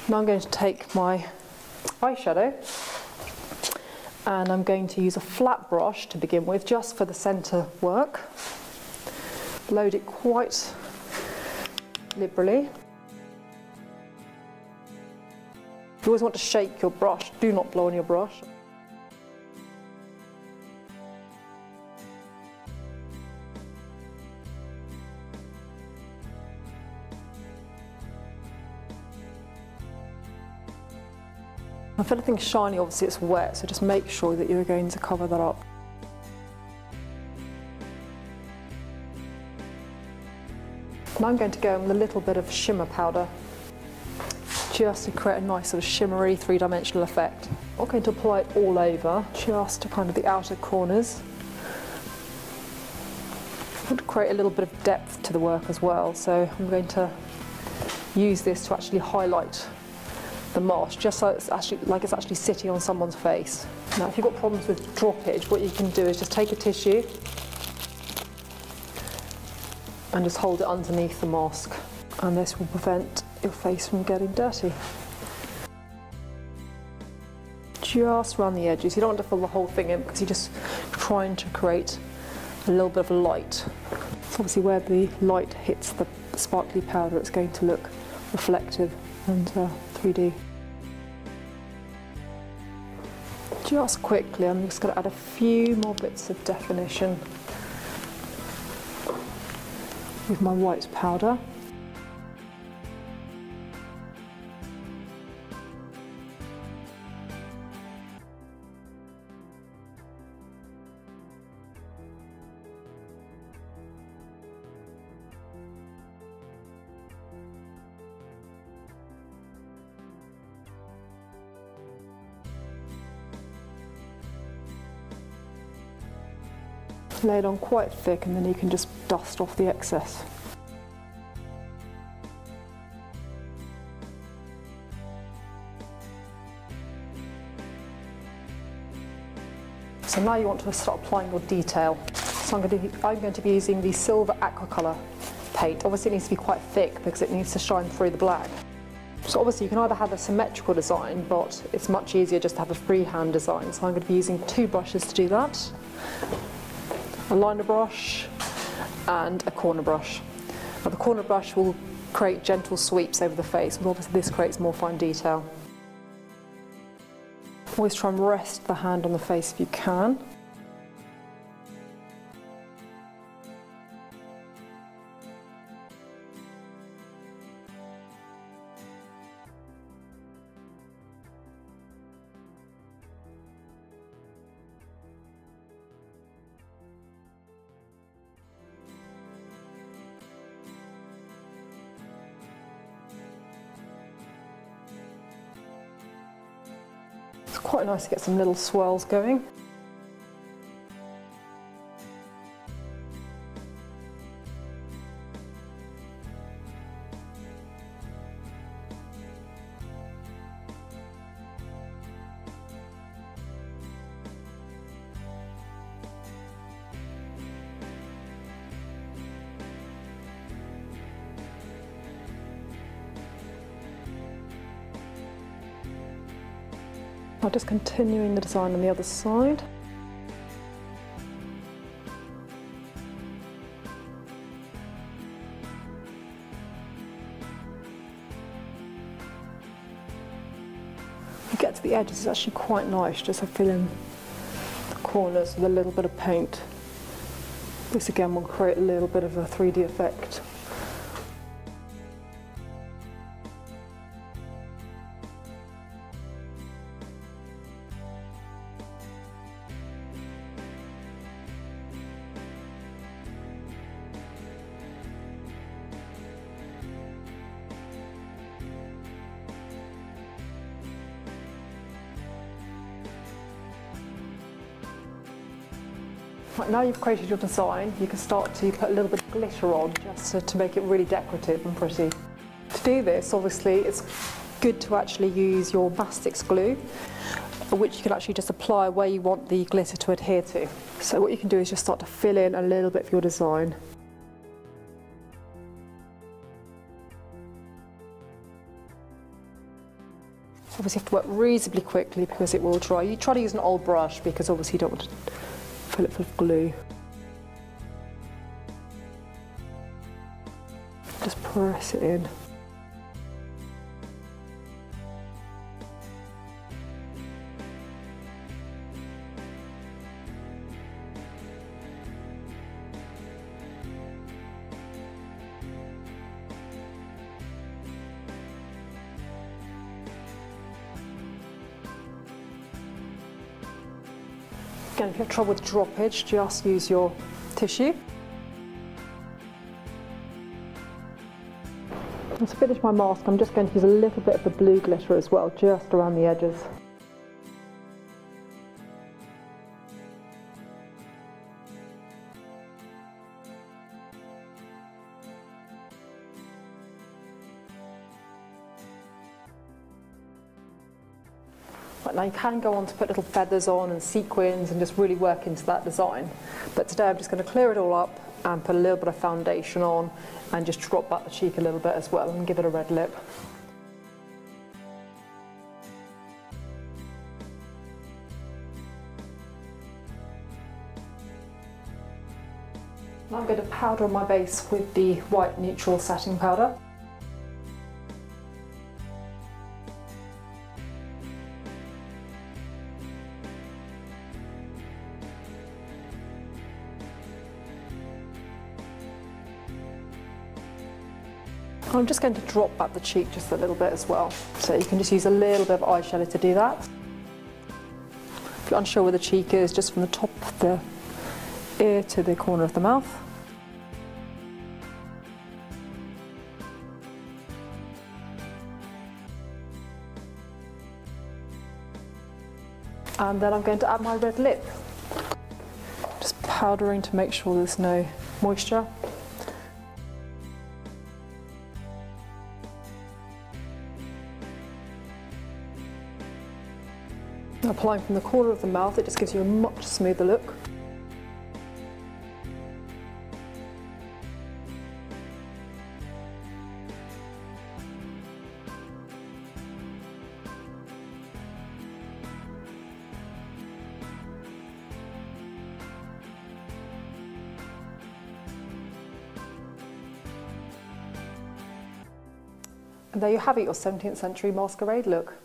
Now I'm going to take my eyeshadow and I'm going to use a flat brush to begin with, just for the centre work. Load it quite liberally. You always want to shake your brush, do not blow on your brush. If anything's shiny, obviously it's wet, so just make sure that you're going to cover that up. Now I'm going to go in with a little bit of shimmer powder, just to create a nice sort of shimmery three-dimensional effect. I'm not going to apply it all over, just to kind of the outer corners. I want to create a little bit of depth to the work as well, so I'm going to use this to actually highlight the moss, just so it's actually sitting on someone's face. Now if you've got problems with droppage, what you can do is just take a tissue and just hold it underneath the mask, and this will prevent your face from getting dirty. Just around the edges, you don't want to fill the whole thing in because you're just trying to create a little bit of light. So obviously where the light hits the sparkly powder, it's going to look reflective and 3D. Just quickly, I'm just going to add a few more bits of definition with my white powder. Lay it on quite thick, and then you can just dust off the excess. So now you want to start applying your detail. So I'm going to be using the silver aqua colour paint. Obviously it needs to be quite thick because it needs to shine through the black. So obviously you can either have a symmetrical design, but it's much easier just to have a freehand design. So I'm going to be using two brushes to do that. A liner brush and a corner brush. Now the corner brush will create gentle sweeps over the face, but obviously this creates more fine detail. Always try and rest the hand on the face if you can. It's quite nice to get some little swirls going. I'll just continuing the design on the other side. When you get to the edges, it's actually quite nice just to fill in the corners with a little bit of paint. This again will create a little bit of a 3D effect. Right, now you've created your design, you can start to put a little bit of glitter on just to make it really decorative and pretty. To do this, obviously, it's good to actually use your Mastix glue, which you can actually just apply where you want the glitter to adhere to. So what you can do is just start to fill in a little bit of your design. Obviously you have to work reasonably quickly because it will dry. You try to use an old brush because obviously you don't want to fill it full of glue. Just press it in. Again, if you have trouble with droppage, just use your tissue. And to finish my mask, I'm just going to use a little bit of the blue glitter as well, just around the edges. Right, now you can go on to put little feathers on and sequins and just really work into that design. But today I'm just going to clear it all up and put a little bit of foundation on and just drop back the cheek a little bit as well and give it a red lip. Now I'm going to powder my base with the white neutral setting powder. I'm just going to drop back the cheek just a little bit as well. So you can just use a little bit of eyeshadow to do that. If you're unsure where the cheek is, just from the top of the ear to the corner of the mouth. And then I'm going to add my red lip. Just powdering to make sure there's no moisture. Applying from the corner of the mouth, it just gives you a much smoother look. And there you have it, your 17th century masquerade look.